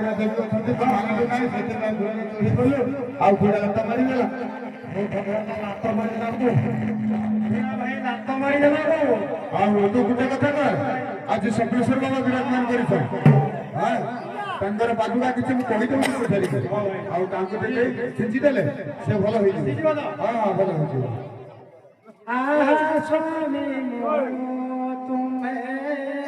माया देवी अछंती तो मानिलो नाही सेते का घोड़ा चोरी करलो आ घोड़ा लात मारी गेला ए भगवान लात मारी जाऊ मेरा भाई लात मारी देला आ तू कुठे कथा कर आज सप्रेश्वर बाबा विराजमान करिछ हां तंगर बाजुगा किछ मु कहि देउ पछारी आ तांको देले सिंची देले से भलो होई सिंची हां हां भलो होई आ स्वामी मो तुम्हें